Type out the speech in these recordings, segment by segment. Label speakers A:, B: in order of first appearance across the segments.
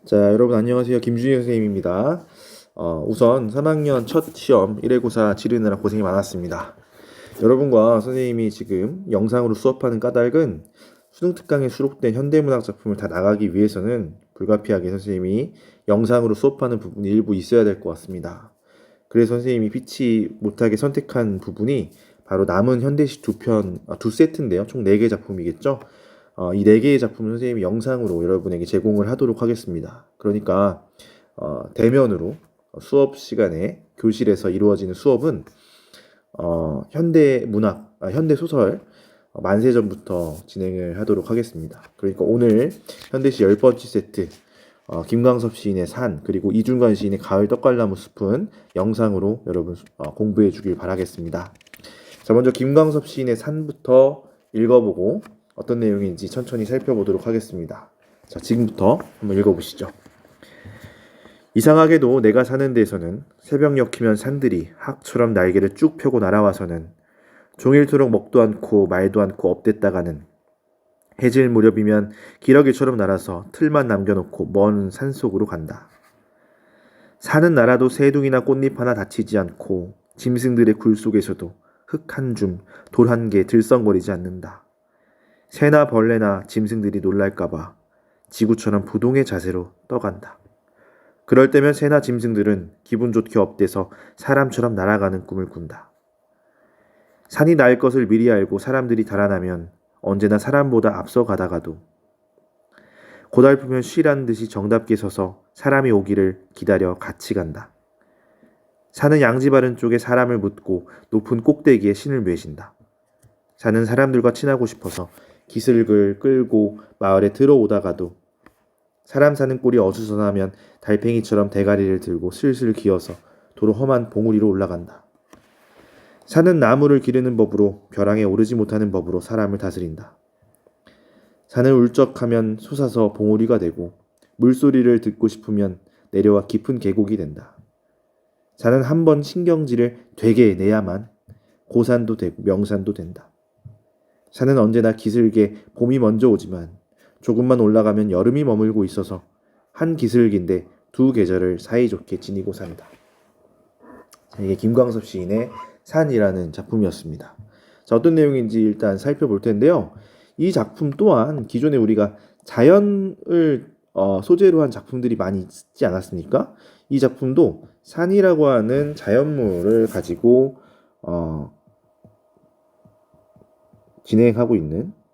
A: 자, 여러분 안녕하세요. 김준희 선생님입니다. 우선 3학년 첫 시험 1회고사 치르느라 고생이 많았습니다. 여러분과 선생님이 지금 영상으로 수업하는 까닭은 수능 특강에 수록된 현대문학 작품을 다 나가기 위해서는 불가피하게 선생님이 영상으로 수업하는 부분이 일부 있어야 될 것 같습니다. 그래서 선생님이 피치 못하게 선택한 부분이 바로 남은 현대시 두 세트인데요. 총 4개 작품이겠죠. 이 4개의 작품을 선생님이 영상으로 여러분에게 제공을 하도록 하겠습니다. 그러니까 대면으로 수업 시간에 교실에서 이루어지는 수업은 현대 소설 만세전부터 진행을 하도록 하겠습니다. 그러니까 오늘 현대시 10번째 세트 김광섭 시인의 산 그리고 이중관 시인의 가을 떡갈나무 숲은 영상으로 여러분 공부해 주길 바라겠습니다. 자, 먼저 김광섭 시인의 산부터 읽어보고 어떤 내용인지 천천히 살펴보도록 하겠습니다. 자, 지금부터 한번 읽어보시죠. 이상하게도 내가 사는 데에서는 새벽녘이면 산들이 학처럼 날개를 쭉 펴고 날아와서는 종일토록 먹도 않고 말도 않고 업됐다가는 해질 무렵이면 기러기처럼 날아서 틀만 남겨놓고 먼 산속으로 간다. 사는 나라도 새둥이나 꽃잎 하나 다치지 않고 짐승들의 굴 속에서도 흙 한 줌, 돌 한 개 들썩거리지 않는다. 새나 벌레나 짐승들이 놀랄까봐 지구처럼 부동의 자세로 떠간다. 그럴 때면 새나 짐승들은 기분 좋게 업돼서 사람처럼 날아가는 꿈을 꾼다. 산이 날 것을 미리 알고 사람들이 달아나면 언제나 사람보다 앞서 가다가도 고달프면 쉬란 듯이 정답게 서서 사람이 오기를 기다려 같이 간다. 산은 양지 바른 쪽에 사람을 묻고 높은 꼭대기에 신을 매신다. 산은 사람들과 친하고 싶어서 기슭을 끌고 마을에 들어오다가도 사람 사는 꼴이 어수선하면 달팽이처럼 대가리를 들고 슬슬 기어서 도로 험한 봉우리로 올라간다. 산은 나무를 기르는 법으로 벼랑에 오르지 못하는 법으로 사람을 다스린다. 산을 울적하면 솟아서 봉우리가 되고 물소리를 듣고 싶으면 내려와 깊은 계곡이 된다. 산은 한번 신경질을 되게 내야만 고산도 되고 명산도 된다. 산은 언제나 기슭에 봄이 먼저 오지만 조금만 올라가면 여름이 머물고 있어서 한 기슭인데 두 계절을 사이좋게 지니고 산다. 이게 김광섭 시인의 산이라는 작품이었습니다. 자, 어떤 내용인지 일단 살펴볼 텐데요. 이 작품 또한 기존에 우리가 자연을 소재로 한 작품들이 많이 있지 않았습니까? 이 작품도 산이라고 하는 자연물을 가지고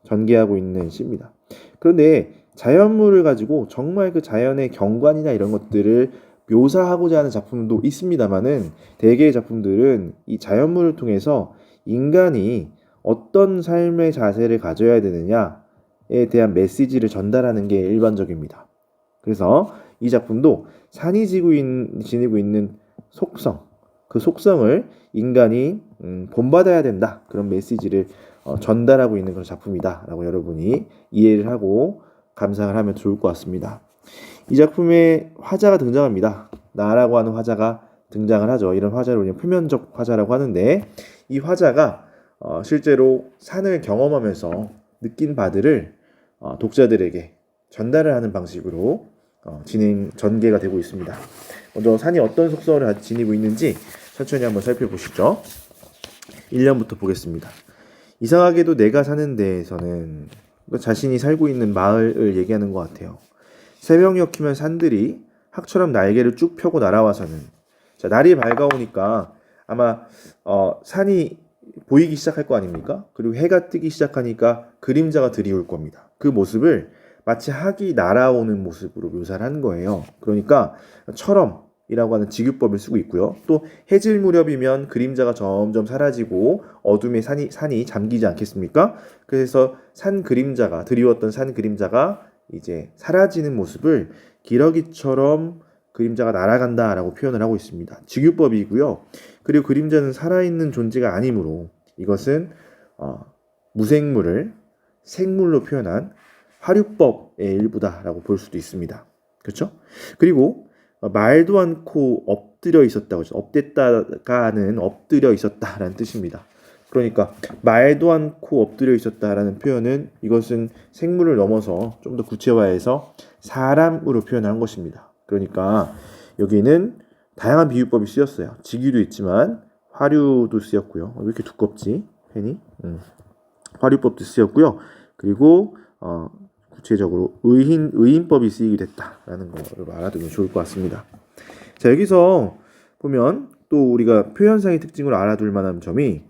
A: 전개하고 있는 시입니다. 그런데 자연물을 가지고 정말 그 자연의 경관이나 이런 것들을 묘사하고자 하는 작품도 있습니다만은 대개의 작품들은 이 자연물을 통해서 인간이 어떤 삶의 자세를 가져야 되느냐에 대한 메시지를 전달하는 게 일반적입니다. 그래서 이 작품도 산이 지니고 있는 속성, 그 속성을 인간이 본받아야 된다. 그런 메시지를 전달하고 있는 그런 작품이다 라고 여러분이 이해를 하고 감상을 하면 좋을 것 같습니다. 이 작품에 화자가 등장합니다. 나라고 하는 화자가 등장을 하죠. 이런 화자를 우리는 표면적 화자라고 하는데 이 화자가 실제로 산을 경험하면서 느낀 바들을 독자들에게 전달을 하는 방식으로 전개가 되고 있습니다. 먼저 산이 어떤 속성을 지니고 있는지 천천히 한번 살펴보시죠. 1년부터 보겠습니다. 이상하게도 내가 사는 데에서는 자신이 살고 있는 마을을 얘기하는 것 같아요. 새벽녘이면 산들이 학처럼 날개를 쭉 펴고 날아와서는 자, 날이 밝아오니까 아마 산이 보이기 시작할 거 아닙니까? 그리고 해가 뜨기 시작하니까 그림자가 드리울 겁니다. 그 모습을 마치 학이 날아오는 모습으로 묘사를 한 거예요. 그러니까 처럼이라고 하는 직유법을 쓰고 있고요. 또 해질 무렵이면 그림자가 점점 사라지고 어둠에 산이 잠기지 않겠습니까? 그래서 드리웠던 산 그림자가 이제 사라지는 모습을 기러기처럼 그림자가 날아간다라고 표현을 하고 있습니다. 직유법이고요. 그리고 그림자는 살아있는 존재가 아니므로 이것은 무생물을 생물로 표현한 화류법의 일부다라고 볼 수도 있습니다. 그렇죠? 그리고 말도 않고 엎드려 있었다고 하죠. 업됐다가는 엎드려 있었다라는 뜻입니다. 그러니까 말도 않고 엎드려 있었다라는 표현은 이것은 생물을 넘어서 좀 더 구체화해서 사람으로 표현한 것입니다. 그러니까 여기는 다양한 비유법이 쓰였어요. 직유도 있지만 화류도 쓰였고요. 왜 이렇게 두껍지? 펜이? 화류법도 쓰였고요. 그리고 구체적으로 의인법이 쓰이기도 했다라는 거를 알아두면 좋을 것 같습니다. 자, 여기서 보면 또 우리가 표현상의 특징으로 알아둘 만한 점이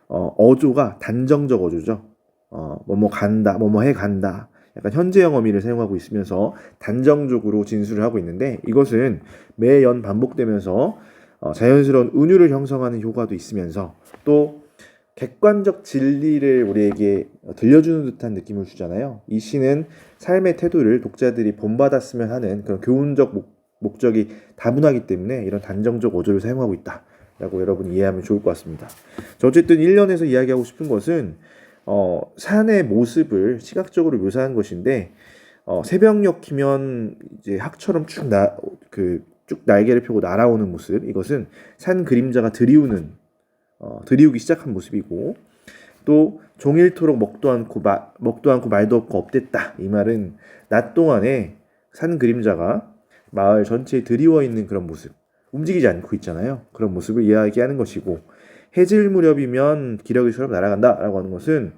A: 어조가 단정적 어조죠. 뭐뭐 간다, 뭐뭐 해 간다. 약간 현재형 어미를 사용하고 있으면서 단정적으로 진술을 하고 있는데 이것은 매연 반복되면서 자연스러운 은유를 형성하는 효과도 있으면서 또 객관적 진리를 우리에게 들려주는 듯한 느낌을 주잖아요. 이 시는 삶의 태도를 독자들이 본받았으면 하는 그런 교훈적 목적이 다분하기 때문에 이런 단정적 어조를 사용하고 있다라고 여러분이 이해하면 좋을 것 같습니다. 자, 어쨌든 1년에서 이야기하고 싶은 것은 산의 모습을 시각적으로 묘사한 것인데 새벽녘이면 이제 학처럼 쭉 날개를 펴고 날아오는 모습, 이것은 산 그림자가 드리우기 시작한 모습이고, 또 종일토록 먹도 않고 말도 없고 업됐다, 이 말은 낮 동안에 산 그림자가 마을 전체에 드리워 있는 그런 모습, 움직이지 않고 있잖아요. 그런 모습을 이야기하는 것이고, 해질 무렵이면 기러기처럼 날아간다라고 하는 것은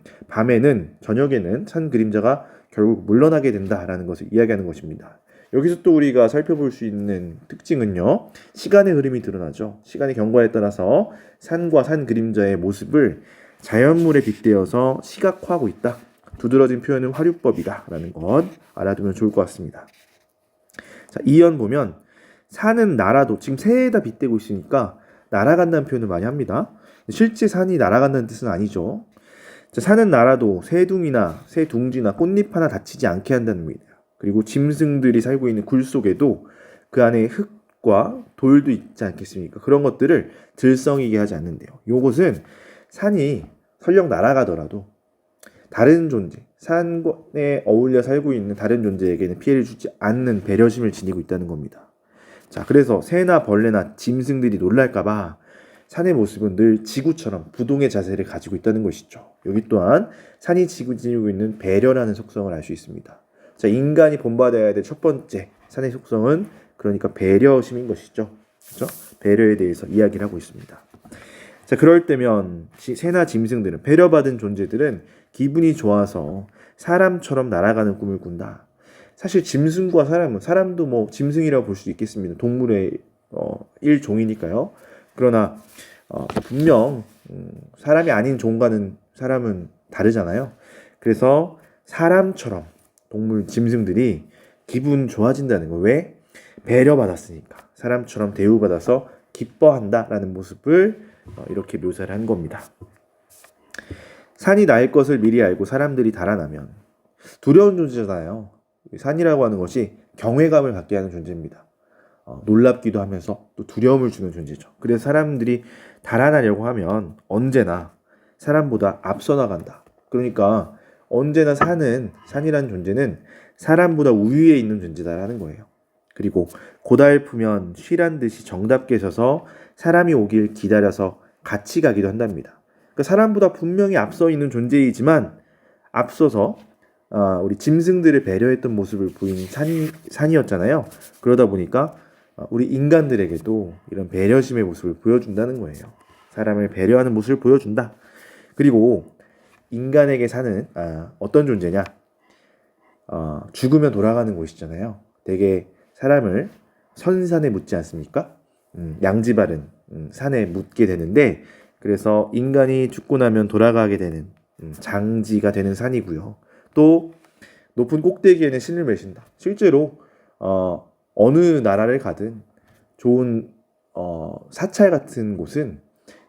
A: 저녁에는 산 그림자가 결국 물러나게 된다라는 것을 이야기하는 것입니다. 여기서 또 우리가 살펴볼 수 있는 특징은요, 시간의 흐름이 드러나죠. 시간의 경과에 따라서 산과 산 그림자의 모습을 자연물에 빗대어서 시각화하고 있다. 두드러진 표현은 화류법이다라는 것 알아두면 좋을 것 같습니다. 자, 2연 보면 산은 날아도, 지금 새에다 빗대고 있으니까 날아간다는 표현을 많이 합니다. 실제 산이 날아간다는 뜻은 아니죠. 자, 산은 날아도 새둥지나 꽃잎 하나 다치지 않게 한다는 의미예요. 그리고 짐승들이 살고 있는 굴 속에도 그 안에 흙과 돌도 있지 않겠습니까? 그런 것들을 들썩이게 하지 않는데요. 이것은 산이 설령 날아가더라도 다른 존재, 산에 어울려 살고 있는 다른 존재에게는 피해를 주지 않는 배려심을 지니고 있다는 겁니다. 자, 그래서 새나 벌레나 짐승들이 놀랄까봐 산의 모습은 늘 지구처럼 부동의 자세를 가지고 있다는 것이죠. 여기 또한 산이 지니고 있는 배려라는 속성을 알 수 있습니다. 자, 인간이 본받아야 될 첫 번째 산의 속성은 그러니까 배려심인 것이죠. 그렇죠? 배려에 대해서 이야기를 하고 있습니다. 자, 그럴 때면 새나 짐승들은, 배려받은 존재들은 기분이 좋아서 사람처럼 날아가는 꿈을 꾼다. 사실 짐승과 사람도 뭐 짐승이라고 볼 수도 있겠습니다. 동물의 일종이니까요. 그러나 분명 사람이 아닌 종과는 사람은 다르잖아요. 그래서 사람처럼 짐승들이 기분 좋아진다는 거. 왜? 배려받았으니까. 사람처럼 대우받아서 기뻐한다라는 모습을 이렇게 묘사를 한 겁니다. 산이 날 것을 미리 알고 사람들이 달아나면 두려운 존재잖아요. 산이라고 하는 것이 경외감을 갖게 하는 존재입니다. 놀랍기도 하면서 또 두려움을 주는 존재죠. 그래서 사람들이 달아나려고 하면 언제나 사람보다 앞서 나간다. 그러니까 언제나 산이라는 존재는 사람보다 우위에 있는 존재다라는 거예요. 그리고 고달프면 쉬란 듯이 정답게 서서 사람이 오길 기다려서 같이 가기도 한답니다. 그러니까 사람보다 분명히 앞서 있는 존재이지만 앞서서 우리 짐승들을 배려했던 모습을 보인 산이었잖아요. 그러다 보니까 우리 인간들에게도 이런 배려심의 모습을 보여준다는 거예요. 사람을 배려하는 모습을 보여준다. 그리고 인간에게 산은 어떤 존재냐? 죽으면 돌아가는 곳이잖아요. 되게 사람을 선산에 묻지 않습니까? 양지바른 산에 묻게 되는데, 그래서 인간이 죽고 나면 돌아가게 되는 장지가 되는 산이고요. 또 높은 꼭대기에는 신을 매신다. 실제로 어느 나라를 가든 좋은 사찰 같은 곳은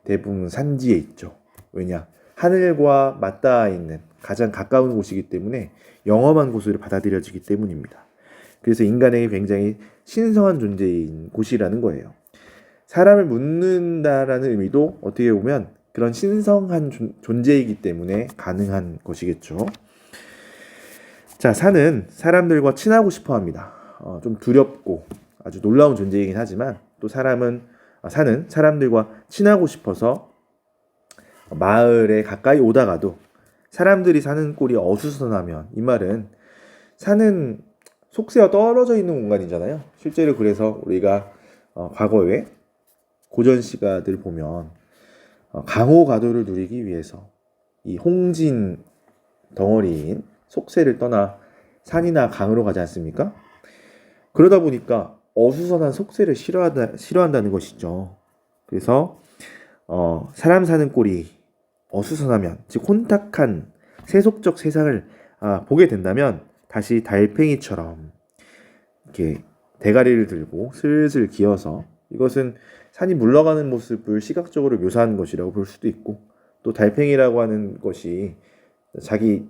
A: 대부분 산지에 있죠. 왜냐? 하늘과 맞닿아 있는 가장 가까운 곳이기 때문에 영험한 곳으로 받아들여지기 때문입니다. 그래서 인간에게 굉장히 신성한 존재인 곳이라는 거예요. 사람을 묻는다라는 의미도 어떻게 보면 그런 신성한 존재이기 때문에 가능한 것이겠죠. 자, 산은 사람들과 친하고 싶어 합니다. 좀 두렵고 아주 놀라운 존재이긴 하지만 또 산은 사람들과 친하고 싶어서 마을에 가까이 오다가도 사람들이 사는 꼴이 어수선하면, 이 말은 산은 속세와 떨어져 있는 공간이잖아요. 실제로 그래서 우리가 과거에 고전 시가들 보면 강호가도를 누리기 위해서 이 홍진 덩어리인 속세를 떠나 산이나 강으로 가지 않습니까? 그러다 보니까 어수선한 속세를 싫어한다는 것이죠. 그래서 사람 사는 꼴이 어수선하면, 즉 혼탁한 세속적 세상을 보게 된다면 다시 달팽이처럼 이렇게 대가리를 들고 슬슬 기어서, 이것은 산이 물러가는 모습을 시각적으로 묘사하는 것이라고 볼 수도 있고, 또 달팽이라고 하는 것이 자기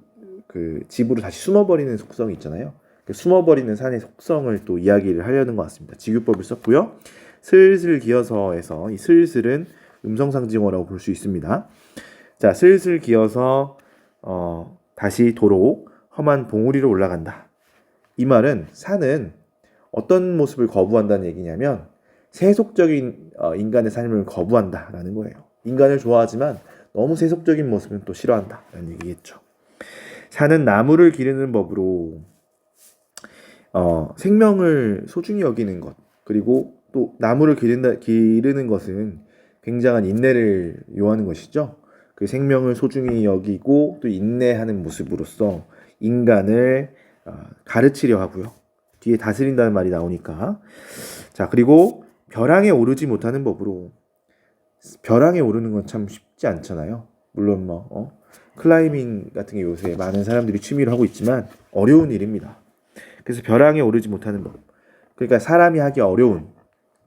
A: 그 집으로 다시 숨어버리는 속성이 있잖아요. 그 숨어버리는 산의 속성을 또 이야기를 하려는 것 같습니다. 직유법을 썼고요. 슬슬 기어서에서 이 슬슬은 음성상징어라고 볼 수 있습니다. 자, 슬슬 기어서 다시 도로 험한 봉우리로 올라간다. 이 말은 산은 어떤 모습을 거부한다는 얘기냐면 세속적인 인간의 삶을 거부한다라는 거예요. 인간을 좋아하지만 너무 세속적인 모습은 또 싫어한다라는 얘기겠죠. 산은 나무를 기르는 법으로 생명을 소중히 여기는 것, 그리고 또 나무를 기르는 것은 굉장한 인내를 요하는 것이죠. 그 생명을 소중히 여기고 또 인내하는 모습으로서 인간을 가르치려 하고요. 뒤에 다스린다는 말이 나오니까. 자, 그리고 벼랑에 오르지 못하는 법으로, 벼랑에 오르는 건 참 쉽지 않잖아요. 물론 클라이밍 같은 게 요새 많은 사람들이 취미로 하고 있지만 어려운 일입니다. 그래서 벼랑에 오르지 못하는 법, 그러니까 사람이 하기 어려운,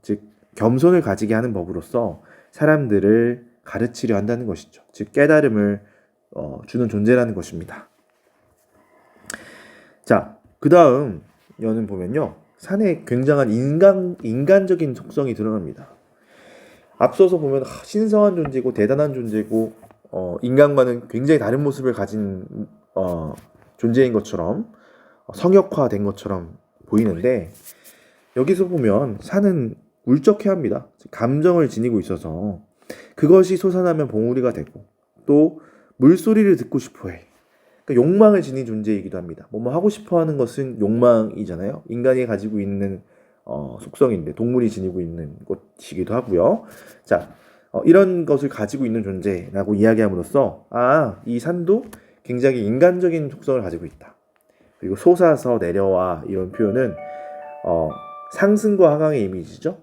A: 즉 겸손을 가지게 하는 법으로서 사람들을 가르치려 한다는 것이죠. 즉 깨달음을 주는 존재라는 것입니다. 자, 그 다음 여는 보면요, 산에 굉장한 인간적인 속성이 드러납니다. 앞서서 보면 신성한 존재고 대단한 존재고 인간과는 굉장히 다른 모습을 가진 존재인 것처럼 성역화된 것처럼 보이는데, 여기서 보면 산은 울적해합니다. 감정을 지니고 있어서 그것이 솟아나면 봉우리가 되고, 또 물소리를 듣고 싶어해. 그러니까 욕망을 지닌 존재이기도 합니다. 뭐뭐 하고 싶어하는 것은 욕망이잖아요. 인간이 가지고 있는 속성인데 동물이 지니고 있는 것이기도 하고요. 자, 이런 것을 가지고 있는 존재라고 이야기함으로써 이 산도 굉장히 인간적인 속성을 가지고 있다. 그리고 솟아서 내려와, 이런 표현은 상승과 하강의 이미지죠.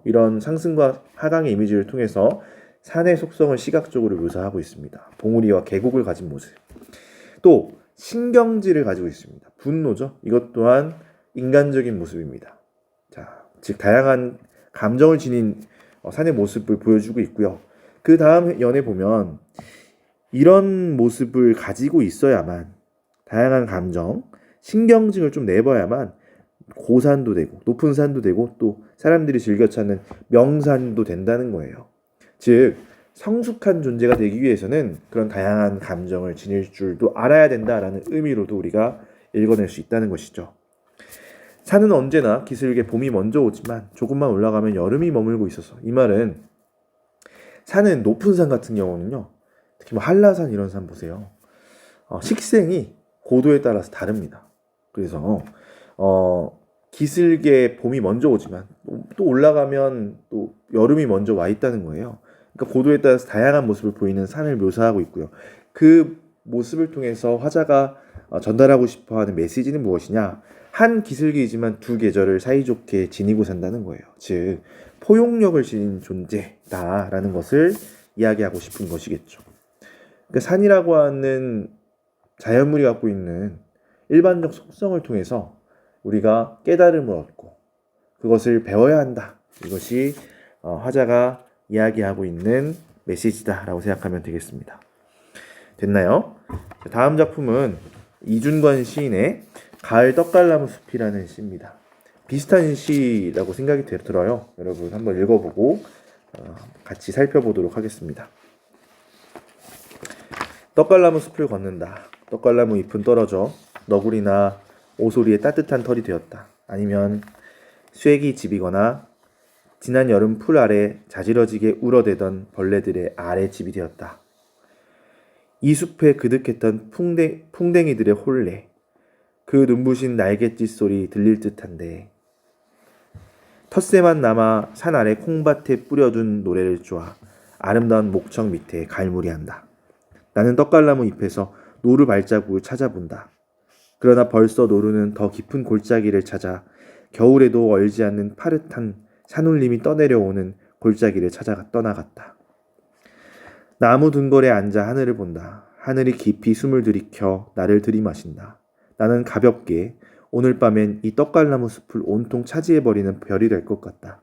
A: 이런 상승과 하강의 이미지를 통해서 산의 속성을 시각적으로 묘사하고 있습니다. 봉우리와 계곡을 가진 모습. 또 신경질을 가지고 있습니다. 분노죠. 이것 또한 인간적인 모습입니다. 자, 즉 다양한 감정을 지닌 산의 모습을 보여주고 있고요. 그 다음 연에 보면 이런 모습을 가지고 있어야만, 다양한 감정, 신경증을 좀 내봐야만 고산도 되고 높은 산도 되고 또 사람들이 즐겨 찾는 명산도 된다는 거예요. 즉 성숙한 존재가 되기 위해서는 그런 다양한 감정을 지닐 줄도 알아야 된다라는 의미로도 우리가 읽어낼 수 있다는 것이죠. 산은 언제나 기슭에 봄이 먼저 오지만 조금만 올라가면 여름이 머물고 있어서, 이 말은 산은 높은 산 같은 경우는요, 특히 한라산 이런 산 보세요. 식생이 고도에 따라서 다릅니다. 그래서 기슭에 봄이 먼저 오지만 또 올라가면 또 여름이 먼저 와 있다는 거예요. 그러니까 고도에 따라서 다양한 모습을 보이는 산을 묘사하고 있고요. 그 모습을 통해서 화자가 전달하고 싶어하는 메시지는 무엇이냐? 한 기슭이지만 두 계절을 사이좋게 지니고 산다는 거예요. 즉 포용력을 지닌 존재다라는 것을 이야기하고 싶은 것이겠죠. 그러니까 산이라고 하는 자연물이 갖고 있는 일반적 속성을 통해서 우리가 깨달음을 얻고 그것을 배워야 한다. 이것이 화자가 이야기하고 있는 메시지다라고 생각하면 되겠습니다. 됐나요? 다음 작품은 이준관 시인의 가을 떡갈나무 숲이라는 시입니다. 비슷한 시라고 생각이 들어요. 여러분 한번 읽어보고 같이 살펴보도록 하겠습니다. 떡갈나무 숲을 걷는다. 떡갈나무 잎은 떨어져 너구리나 오소리의 따뜻한 털이 되었다. 아니면 쇠기 집이거나 지난 여름 풀 아래 자지러지게 울어대던 벌레들의 아래 집이 되었다. 이 숲에 그득했던 풍뎅이들의 혼례, 그 눈부신 날갯짓 소리 들릴 듯한데 텃새만 남아 산 아래 콩밭에 뿌려둔 노래를 쪼아 아름다운 목청 밑에 갈무리한다. 나는 떡갈나무 잎에서 노루 발자국을 찾아본다. 그러나 벌써 노루는 더 깊은 골짜기를 찾아 겨울에도 얼지 않는 파릇한 산울림이 떠내려오는 골짜기를 찾아 떠나갔다. 나무 둥거리에 앉아 하늘을 본다. 하늘이 깊이 숨을 들이켜 나를 들이마신다. 나는 가볍게 오늘 밤엔 이 떡갈나무 숲을 온통 차지해버리는 별이 될 것 같다.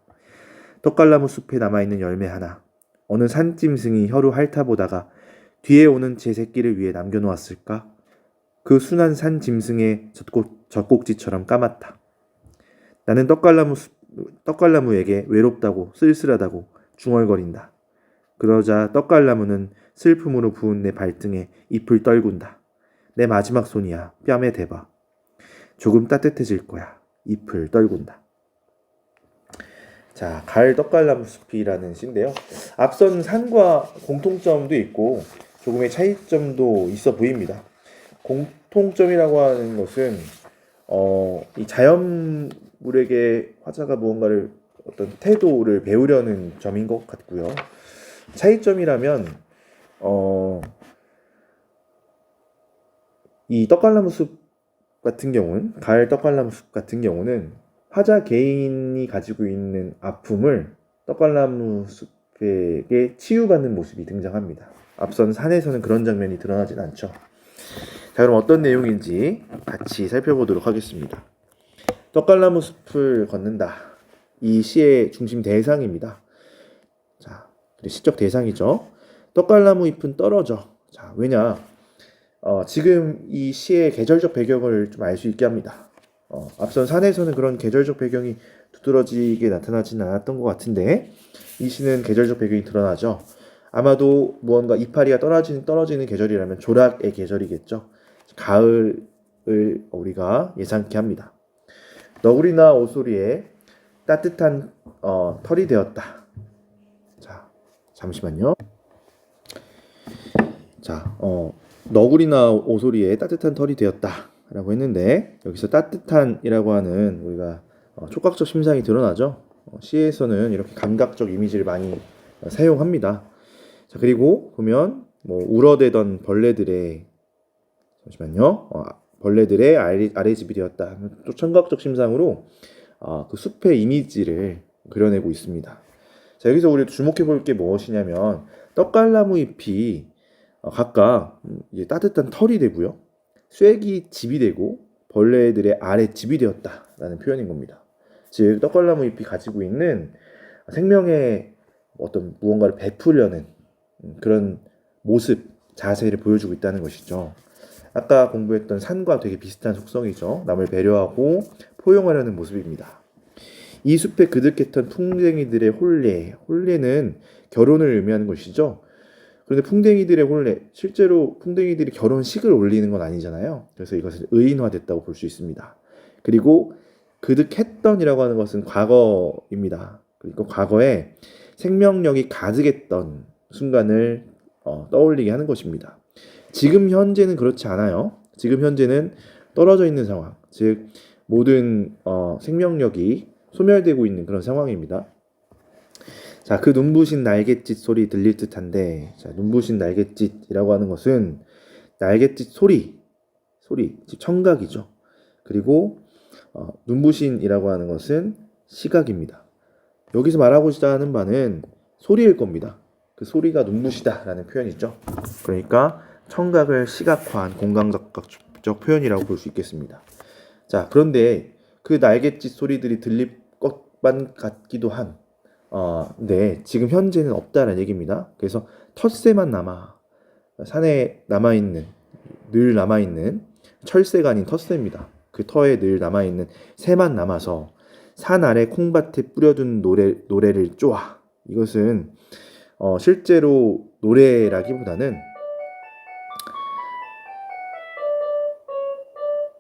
A: 떡갈나무 숲에 남아있는 열매 하나. 어느 산짐승이 혀로 핥아보다가 뒤에 오는 제 새끼를 위해 남겨놓았을까? 그 순한 산짐승의 젖꼭지처럼 까맣다. 나는 떡갈나무에게 외롭다고 쓸쓸하다고 중얼거린다. 그러자 떡갈나무는 슬픔으로 부은 내 발등에 잎을 떨군다. 내 마지막 손이야. 뺨에 대봐. 조금 따뜻해질 거야. 잎을 떨군다. 자, 가을 떡갈나무 숲이라는 시인데요. 앞선 산과 공통점도 있고 조금의 차이점도 있어 보입니다. 공통점이라고 하는 것은 이 자연물에게 화자가 무언가를 어떤 태도를 배우려는 점인 것 같고요. 차이점이라면 이 떡갈나무 숲 같은 경우는 가을 떡갈나무 숲 같은 경우는 화자 개인이 가지고 있는 아픔을 떡갈나무 숲에게 치유받는 모습이 등장합니다. 앞선 산에서는 그런 장면이 드러나진 않죠. 자, 그럼 어떤 내용인지 같이 살펴보도록 하겠습니다. 떡갈나무 숲을 걷는다. 이 시의 중심 대상입니다. 자, 시적 대상이죠. 떡갈나무 잎은 떨어져. 자, 왜냐? 지금 이 시의 계절적 배경을 좀 알 수 있게 합니다. 앞선 산에서는 그런 계절적 배경이 두드러지게 나타나지는 않았던 것 같은데 이 시는 계절적 배경이 드러나죠. 아마도 무언가 이파리가 떨어지는 계절이라면 조락의 계절이겠죠. 가을을 우리가 예상케 합니다. 너구리나 오소리에 따뜻한 털이 되었다. 자, 잠시만요. 자, 너구리나 오소리에 따뜻한 털이 되었다 라고 했는데 여기서 따뜻한이라고 하는 우리가 촉각적 심상이 드러나죠. 시에서는 이렇게 감각적 이미지를 많이 사용합니다. 자, 그리고 보면 울어대던 벌레들의 잠시만요. 벌레들의 아래집이 되었다. 또 청각적 심상으로 그 숲의 이미지를 그려내고 있습니다. 자, 여기서 우리 주목해 볼 게 무엇이냐면 떡갈나무 잎이 각각 이제 따뜻한 털이 되고요. 쐐기 집이 되고 벌레들의 아래 집이 되었다라는 표현인 겁니다. 즉 떡갈나무 잎이 가지고 있는 생명의 어떤 무언가를 베풀려는 그런 모습, 자세를 보여주고 있다는 것이죠. 아까 공부했던 산과 되게 비슷한 속성이죠. 남을 배려하고 포용하려는 모습입니다. 이 숲에 그득했던 풍뎅이들의 혼례는 결혼을 의미하는 것이죠. 그런데 풍뎅이들의 혼례, 실제로 풍뎅이들이 결혼식을 올리는 건 아니잖아요. 그래서 이것은 의인화됐다고 볼 수 있습니다. 그리고 그득했던이라고 하는 것은 과거입니다. 그리고 과거에 생명력이 가득했던 순간을 떠올리게 하는 것입니다. 지금 현재는 그렇지 않아요. 지금 현재는 떨어져 있는 상황, 즉 모든 생명력이 소멸되고 있는 그런 상황입니다. 자, 그 눈부신 날갯짓 소리 들릴 듯한데, 자, 눈부신 날갯짓이라고 하는 것은 날갯짓 소리, 즉 청각이죠. 그리고 눈부신이라고 하는 것은 시각입니다. 여기서 말하고자 하는 바는 소리일 겁니다. 그 소리가 눈부시다라는 표현이죠. 그러니까 청각을 시각화한 공간적 표현이라고 볼 수 있겠습니다. 자, 그런데 그 날갯짓 소리들이 들릴 것만 같기도 한 네, 지금 현재는 없다는 얘기입니다. 그래서 텃새만 산에 늘 남아있는 철새가 아닌 텃새입니다. 그 터에 늘 남아있는 새만 남아서 산 아래 콩밭에 뿌려둔 노래를 쪼아. 이것은 실제로 노래라기보다는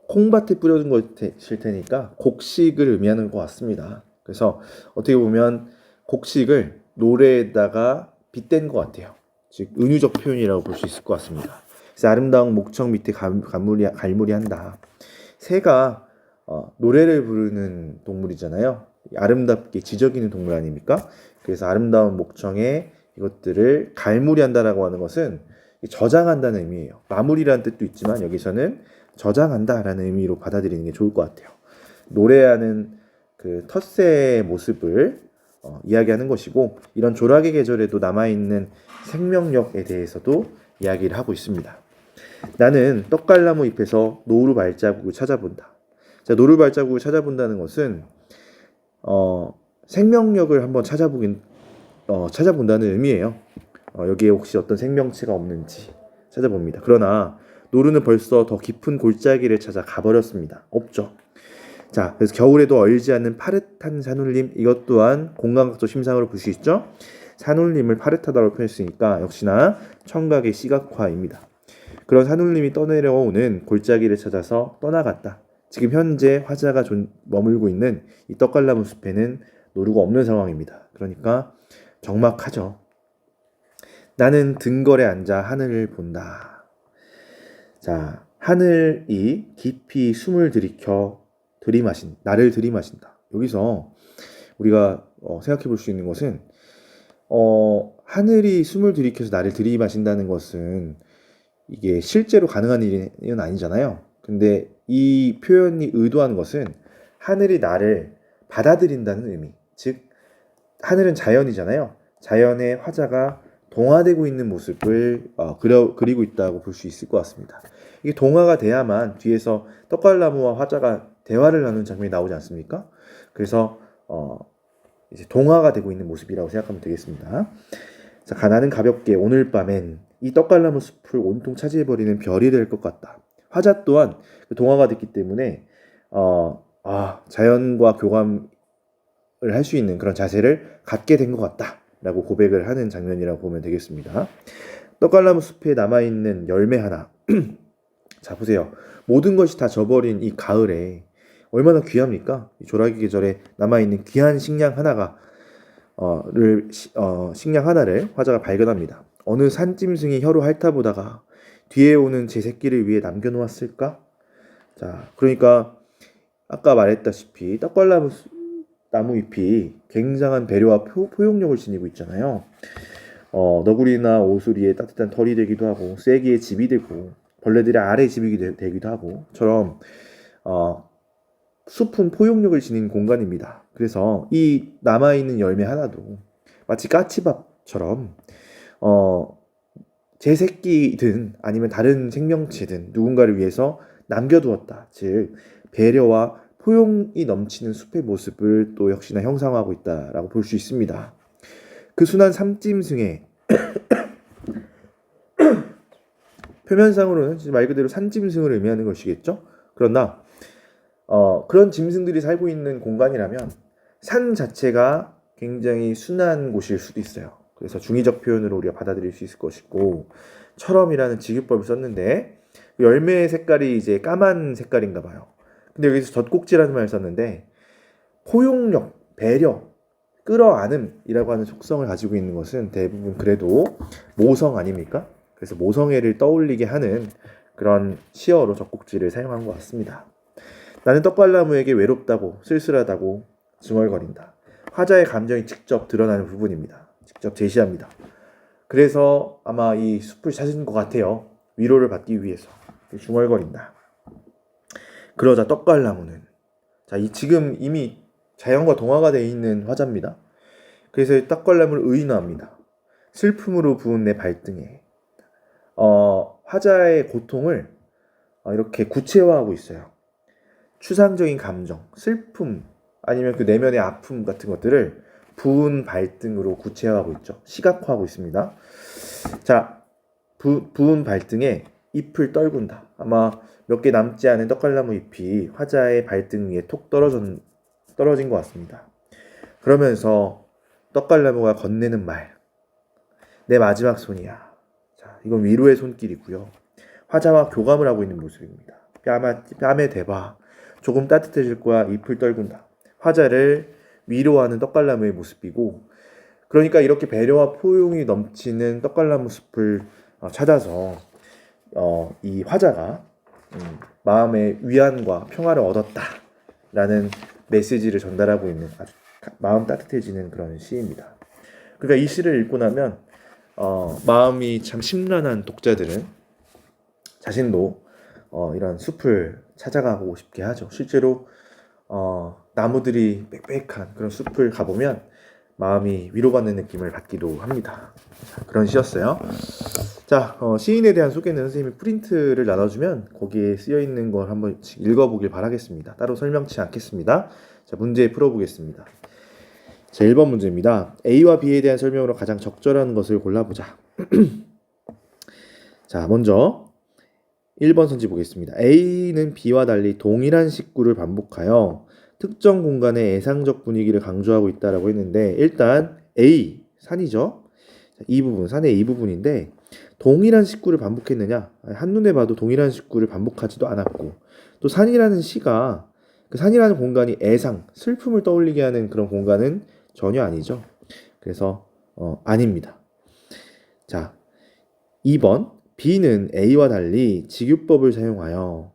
A: 콩밭에 뿌려둔 것일 테니까 곡식을 의미하는 것 같습니다. 그래서 어떻게 보면 곡식을 노래에다가 빗댄 것 같아요. 즉 은유적 표현이라고 볼 수 있을 것 같습니다. 그래서 아름다운 목청 밑에 갈무리한다. 새가 노래를 부르는 동물이잖아요. 아름답게 지저귀는 동물 아닙니까? 그래서 아름다운 목청에 이것들을 갈무리한다라고 하는 것은 저장한다는 의미예요. 마무리라는 뜻도 있지만 여기서는 저장한다라는 의미로 받아들이는 게 좋을 것 같아요. 노래하는 그 텃새의 모습을 이야기하는 것이고, 이런 조락의 계절에도 남아있는 생명력에 대해서도 이야기를 하고 있습니다. 나는 떡갈나무 잎에서 노루 발자국을 찾아본다. 자, 노루 발자국을 찾아본다는 것은 생명력을 한번 찾아본다는 의미예요. 여기에 혹시 어떤 생명체가 없는지 찾아봅니다. 그러나 노루는 벌써 더 깊은 골짜기를 찾아 가버렸습니다. 없죠. 자, 그래서 겨울에도 얼지 않는 파릇한 산울림, 이것 또한 공감각적 심상으로 볼 수 있죠. 산울림을 파릇하다고 표현했으니까 역시나 청각의 시각화입니다. 그런 산울림이 떠내려오는 골짜기를 찾아서 떠나갔다. 지금 현재 화자가 머물고 있는 이 떡갈나무 숲에는 노루가 없는 상황입니다. 그러니까 적막하죠. 나는 등걸에 앉아 하늘을 본다. 자, 하늘이 깊이 숨을 나를 들이마신다. 여기서 우리가 생각해 볼 수 있는 것은 하늘이 숨을 들이켜서 나를 들이마신다는 것은 이게 실제로 가능한 일은 아니잖아요. 근데 이 표현이 의도하는 것은 하늘이 나를 받아들인다는 의미. 즉, 하늘은 자연이잖아요. 자연의 화자가 동화되고 있는 모습을 그리고 있다고 볼 수 있을 것 같습니다. 이게 동화가 돼야만 뒤에서 떡갈나무와 화자가 대화를 나누는 장면이 나오지 않습니까? 그래서 이제 동화가 되고 있는 모습이라고 생각하면 되겠습니다. 자, 나는 가볍게 오늘 밤엔 이 떡갈나무 숲을 온통 차지해버리는 별이 될 것 같다. 화자 또한 그 동화가 됐기 때문에 자연과 교감을 할 수 있는 그런 자세를 갖게 된 것 같다라고 고백을 하는 장면이라고 보면 되겠습니다. 떡갈나무 숲에 남아있는 열매 하나. 자, 보세요. 모든 것이 다 져버린 이 가을에 얼마나 귀합니까? 이 조라기 계절에 남아있는 귀한 식량 하나를 화자가 발견합니다. 어느 산짐승이 혀로 핥아보다가 뒤에 오는 제 새끼를 위해 남겨놓았을까? 자, 그러니까 아까 말했다시피 떡갈나무 나무 잎이 굉장한 배려와 포용력을 지니고 있잖아요. 너구리나 오수리의 따뜻한 털이 되기도 하고, 쐐기의 집이 되고, 벌레들의 아래 집이 되기도 하고, 처럼 숲은 포용력을 지닌 공간입니다. 그래서 이 남아있는 열매 하나도 마치 까치밥처럼 제 새끼든 아니면 다른 생명체든 누군가를 위해서 남겨두었다. 즉 배려와 포용이 넘치는 숲의 모습을 또 역시나 형상화하고 있다라고 볼 수 있습니다. 그 순한 산짐승의 표면상으로는 말 그대로 산짐승을 의미하는 것이겠죠. 그러나 그런 짐승들이 살고 있는 공간이라면 산 자체가 굉장히 순한 곳일 수도 있어요. 그래서 중의적 표현으로 우리가 받아들일 수 있을 것이고, 처럼이라는 직유법을 썼는데 열매의 색깔이 이제 까만 색깔인가 봐요. 근데 여기서 젖꼭지라는 말을 썼는데 포용력, 배려, 끌어안음이라고 하는 속성을 가지고 있는 것은 대부분 그래도 모성 아닙니까? 그래서 모성애를 떠올리게 하는 그런 시어로 젖꼭지를 사용한 것 같습니다. 나는 떡갈나무에게 외롭다고 쓸쓸하다고 중얼거린다. 화자의 감정이 직접 드러나는 부분입니다. 직접 제시합니다. 그래서 아마 이 숲을 찾은 것 같아요. 위로를 받기 위해서 중얼거린다. 그러자 떡갈나무는 지금 이미 자연과 동화가 되어 있는 화자입니다. 그래서 떡갈나무를 의인화합니다. 슬픔으로 부은 내 발등에 화자의 고통을 이렇게 구체화하고 있어요. 추상적인 감정, 슬픔 아니면 그 내면의 아픔 같은 것들을 부은 발등으로 구체화하고 있죠. 시각화하고 있습니다. 자, 부은 발등에 잎을 떨군다. 아마 몇 개 남지 않은 떡갈나무 잎이 화자의 발등 위에 톡 떨어진 것 같습니다. 그러면서 떡갈나무가 건네는 말, 내 마지막 손이야. 자, 이건 위로의 손길이고요. 화자와 교감을 하고 있는 모습입니다. 뺨에 대봐. 조금 따뜻해질 거야. 잎을 떨군다. 화자를 위로하는 떡갈나무의 모습이고, 그러니까 이렇게 배려와 포용이 넘치는 떡갈나무 숲을 찾아서 이 화자가 마음의 위안과 평화를 얻었다라는 메시지를 전달하고 있는 아주 마음 따뜻해지는 그런 시입니다. 그러니까 이 시를 읽고 나면 마음이 참 심란한 독자들은 자신도 이런 숲을 찾아가고 싶게 하죠. 실제로 나무들이 빽빽한 그런 숲을 가보면 마음이 위로받는 느낌을 받기도 합니다. 자, 그런 시였어요. 자, 시인에 대한 소개는 선생님이 프린트를 나눠주면 거기에 쓰여있는 걸 한번 읽어보길 바라겠습니다. 따로 설명치 않겠습니다. 자, 문제 풀어보겠습니다. 자, 1번 문제입니다. A와 B에 대한 설명으로 가장 적절한 것을 골라보자. 자, 먼저 1번 선지 보겠습니다. A는 B와 달리 동일한 식구를 반복하여 특정 공간의 애상적 분위기를 강조하고 있다라고 했는데, 일단 A, 산이죠. 이 부분, 산의 이 부분인데 동일한 식구를 반복했느냐? 한눈에 봐도 동일한 식구를 반복하지도 않았고, 또 산이라는 시가 그 산이라는 공간이 애상, 슬픔을 떠올리게 하는 그런 공간은 전혀 아니죠. 그래서 아닙니다. 자, 2번 B는 A와 달리 직유법을 사용하여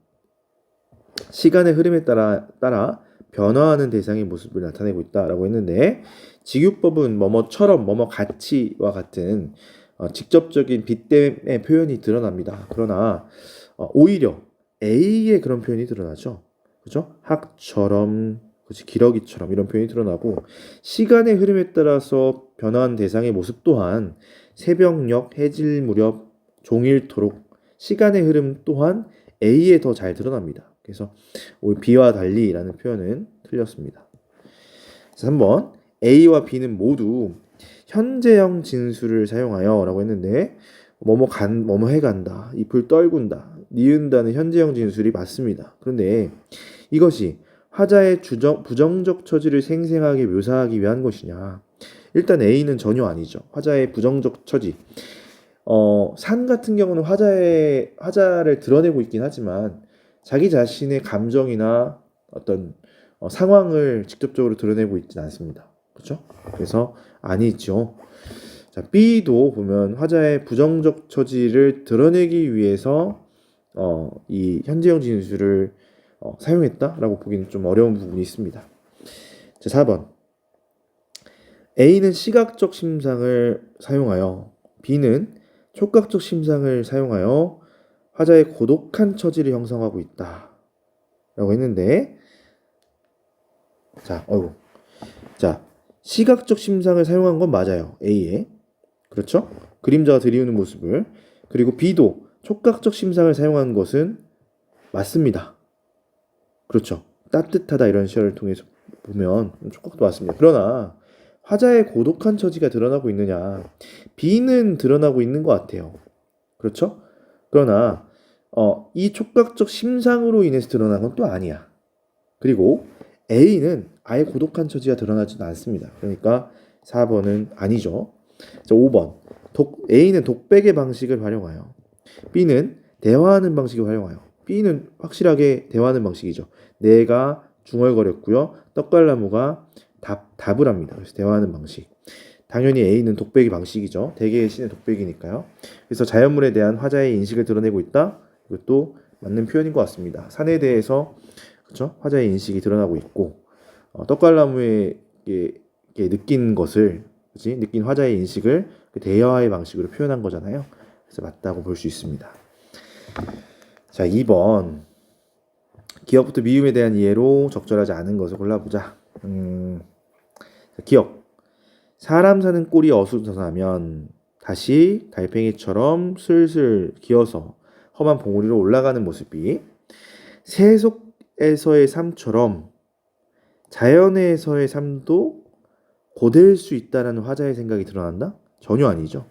A: 시간의 흐름에 따라 변화하는 대상의 모습을 나타내고 있다라고 했는데, 직유법은 뭐뭐처럼 뭐뭐같이와 같은 직접적인 빗댐의 표현이 드러납니다. 그러나 오히려 A의 그런 표현이 드러나죠. 그죠? 학처럼, 그치, 기러기처럼 이런 표현이 드러나고, 시간의 흐름에 따라서 변화한 대상의 모습 또한 새벽녘, 해질 무렵, 종일토록 시간의 흐름 또한 A에 더 잘 드러납니다. 그래서 B와 달리라는 표현은 틀렸습니다. 3번 A와 B는 모두 현재형 진수를 사용하여 라고 했는데, 뭐뭐 해간다, 잎을 떨군다, 니은다는 현재형 진술이 맞습니다. 그런데 이것이 화자의 부정적 처지를 생생하게 묘사하기 위한 것이냐? 일단 A는 전혀 아니죠. 화자의 부정적 처지. 산 같은 경우는 화자를 드러내고 있긴 하지만 자기 자신의 감정이나 어떤 상황을 직접적으로 드러내고 있지는 않습니다. 그렇죠? 그래서 아니죠. 자, B도 보면 화자의 부정적 처지를 드러내기 위해서 이 현재형 진술을 사용했다라고 보기는 좀 어려운 부분이 있습니다. 자, 4번 A는 시각적 심상을 사용하여, B는 촉각적 심상을 사용하여 화자의 고독한 처지를 형성하고 있다 라고 했는데, 자, 시각적 심상을 사용한 건 맞아요. A에. 그렇죠? 그림자가 들이우는 모습을. 그리고 B도 촉각적 심상을 사용한 것은 맞습니다. 그렇죠? 따뜻하다 이런 시어를 통해서 보면 촉각도 맞습니다. 그러나 화자의 고독한 처지가 드러나고 있느냐? B는 드러나고 있는 것 같아요. 그렇죠? 그러나 이 촉각적 심상으로 인해서 드러난 건 또 아니야. 그리고 A는 아예 고독한 처지가 드러나지는 않습니다. 그러니까 4번은 아니죠. 자, 5번 A는 독백의 방식을 활용하여, B는 대화하는 방식을 활용하여. B는 확실하게 대화하는 방식이죠. 내가 중얼거렸고요. 떡갈나무가 답을 합니다. 그래서 대화하는 방식. 당연히 A는 독백의 방식이죠. 대개의 시는 독백이니까요. 그래서 자연물에 대한 화자의 인식을 드러내고 있다. 이것도 맞는 표현인 것 같습니다. 산에 대해서 그렇죠? 화자의 인식이 드러나고 있고, 떡갈나무에 느낀 것을, 그치? 느낀 화자의 인식을 그 대화의 방식으로 표현한 거잖아요. 그래서 맞다고 볼 수 있습니다. 자, 2번 기억부터 미음에 대한 이해로 적절하지 않은 것을 골라보자. 기억. 사람 사는 꼴이 어수선하면 다시 달팽이처럼 슬슬 기어서 험한 봉우리로 올라가는 모습이 세속에서의 삶처럼 자연에서의 삶도 고될 수 있다라는 화자의 생각이 드러난다? 전혀 아니죠.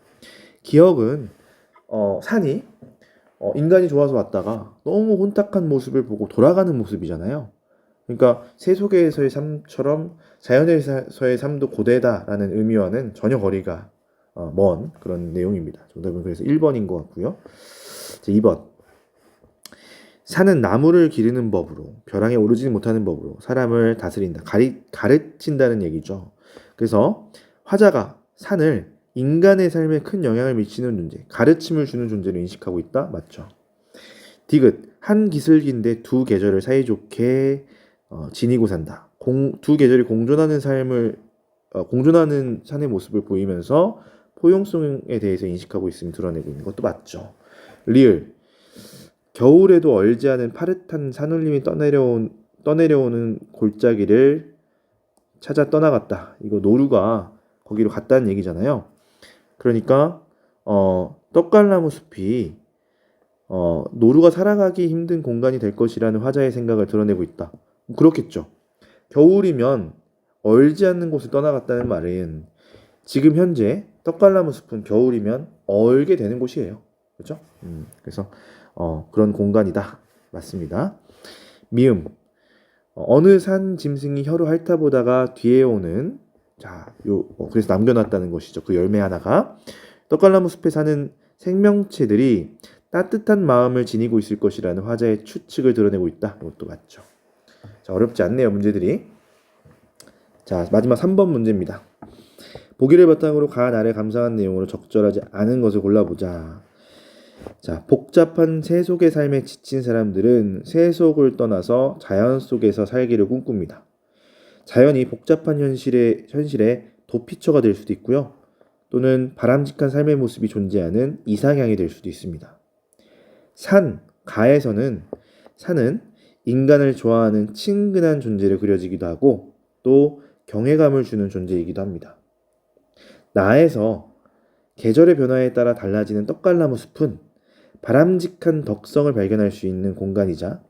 A: 기억은 산이 인간이 좋아서 왔다가 너무 혼탁한 모습을 보고 돌아가는 모습이잖아요. 그러니까 세속에서의 삶처럼 자연에서의 삶도 고되다라는 의미와는 전혀 거리가 먼 그런 내용입니다. 정답은 그래서 1번인 것 같고요. 자, 2번 산은 나무를 기르는 법으로, 벼랑에 오르지 못하는 법으로 사람을 다스린다, 가르친다는 얘기죠. 그래서 화자가 산을 인간의 삶에 큰 영향을 미치는 존재, 가르침을 주는 존재로 인식하고 있다? 맞죠. 디귿 한 기슭인데 두 계절을 사이좋게 지니고 산다. 두 계절이 공존하는 삶을 공존하는 산의 모습을 보이면서 포용성에 대해서 인식하고 있음을 드러내고 있는 것도 맞죠. 리을 겨울에도 얼지 않은 파릇한 산울림이 떠내려오는 골짜기를 찾아 떠나갔다. 이거 노루가 거기로 갔다는 얘기잖아요. 그러니까 떡갈나무 숲이 노루가 살아가기 힘든 공간이 될 것이라는 화자의 생각을 드러내고 있다. 그렇겠죠. 겨울이면 얼지 않는 곳을 떠나갔다는 말은 지금 현재 떡갈나무 숲은 겨울이면 얼게 되는 곳이에요. 그렇죠? 그래서 그런 공간이다. 맞습니다. 미음 어느 산 짐승이 혀로 핥아보다가 뒤에 오는 그래서 남겨놨다는 것이죠. 그 열매 하나가 떡갈나무 숲에 사는 생명체들이 따뜻한 마음을 지니고 있을 것이라는 화자의 추측을 드러내고 있다. 이것도 맞죠. 자, 어렵지 않네요, 문제들이. 자, 마지막 3번 문제입니다. 보기를 바탕으로 간 아래 감상한 내용으로 적절하지 않은 것을 골라보자. 자, 복잡한 세속의 삶에 지친 사람들은 세속을 떠나서 자연 속에서 살기를 꿈꿉니다. 자연이 복잡한 현실의 도피처가 될 수도 있고요. 또는 바람직한 삶의 모습이 존재하는 이상향이 될 수도 있습니다. 가에서는 산은 인간을 좋아하는 친근한 존재로 그려지기도 하고 또 경외감을 주는 존재이기도 합니다. 나에서 계절의 변화에 따라 달라지는 떡갈나무 숲은 바람직한 덕성을 발견할 수 있는 공간이자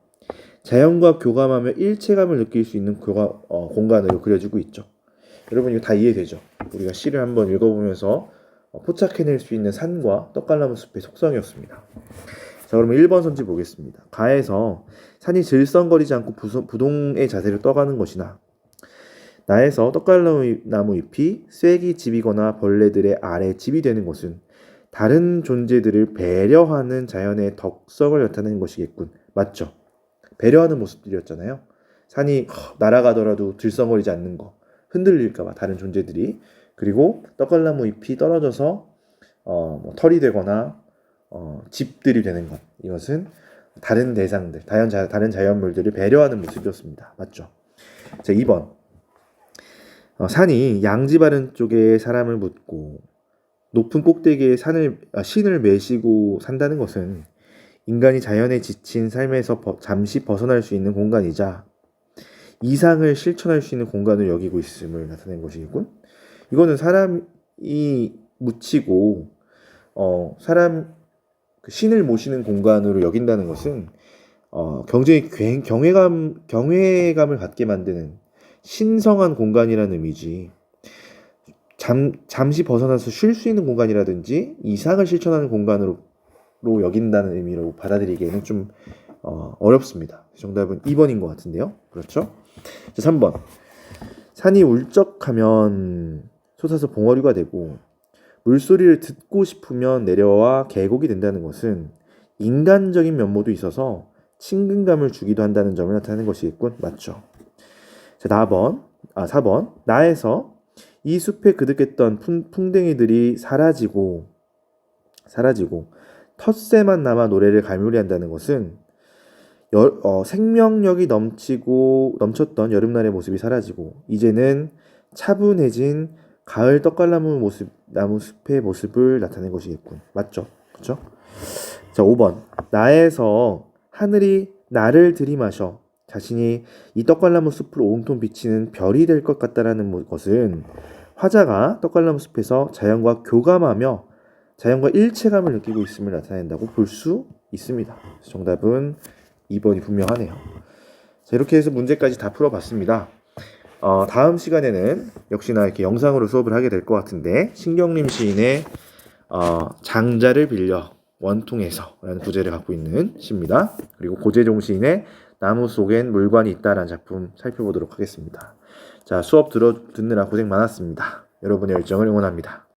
A: 자연과 교감하며 일체감을 느낄 수 있는 공간으로 그려지고 있죠. 여러분 이거 다 이해되죠? 우리가 시를 한번 읽어보면서 포착해낼 수 있는 산과 떡갈나무 숲의 속성이었습니다. 자, 그러면 1번 선지 보겠습니다. 가에서 산이 질성거리지 않고 부동의 자세를 떠가는 것이나 나에서 떡갈나무 잎이 쐐기 집이거나 벌레들의 아래 집이 되는 것은 다른 존재들을 배려하는 자연의 덕성을 나타내는 것이겠군. 맞죠? 배려하는 모습들이었잖아요. 산이 날아가더라도 들썩거리지 않는 거, 흔들릴까봐 다른 존재들이. 그리고 떡갈나무 잎이 떨어져서 털이 되거나 집들이 되는 것. 이것은 다른 대상들, 다른 자연물들을 배려하는 모습이었습니다. 맞죠? 자, 2번. 산이 양지 바른 쪽에 사람을 묻고 높은 꼭대기에 신을 메시고 산다는 것은 인간이 자연에 지친 삶에서 잠시 벗어날 수 있는 공간이자 이상을 실천할 수 있는 공간을 여기고 있음을 나타낸 것이겠군. 이거는 사람이 묻히고 신을 모시는 공간으로 여긴다는 것은 굉장히 경외감을 갖게 만드는 신성한 공간이라는 의미지. 잠시 벗어나서 쉴 수 있는 공간이라든지 이상을 실천하는 공간으로 여긴다는 의미로 받아들이기에는 좀 어렵습니다. 정답은 2번인 것 같은데요. 그렇죠? 자, 3번. 산이 울적하면 솟아서 봉어리가 되고 물소리를 듣고 싶으면 내려와 계곡이 된다는 것은 인간적인 면모도 있어서 친근감을 주기도 한다는 점을 나타내는 것이겠군. 맞죠? 자, 4번. 나에서 이 숲에 그득했던 풍뎅이들이 사라지고 텃새만 남아 노래를 갈무리한다는 것은 생명력이 넘쳤던 여름날의 모습이 사라지고 이제는 차분해진 가을 떡갈나무 나무 숲의 모습을 나타낸 것이겠군. 맞죠? 그렇죠? 자, 5번. 나에서 하늘이 나를 들이마셔 자신이 이 떡갈나무 숲을 온통 비치는 별이 될 것 같다라는 것은 화자가 떡갈나무 숲에서 자연과 교감하며 자연과 일체감을 느끼고 있음을 나타낸다고 볼 수 있습니다. 정답은 2번이 분명하네요. 자, 이렇게 해서 문제까지 다 풀어봤습니다. 다음 시간에는 역시나 이렇게 영상으로 수업을 하게 될 것 같은데 신경림 시인의 장자를 빌려 원통에서 라는 부제를 갖고 있는 시입니다. 그리고 고재종 시인의 나무 속엔 물관이 있다라는 작품 살펴보도록 하겠습니다. 자, 수업 듣느라 고생 많았습니다. 여러분의 열정을 응원합니다.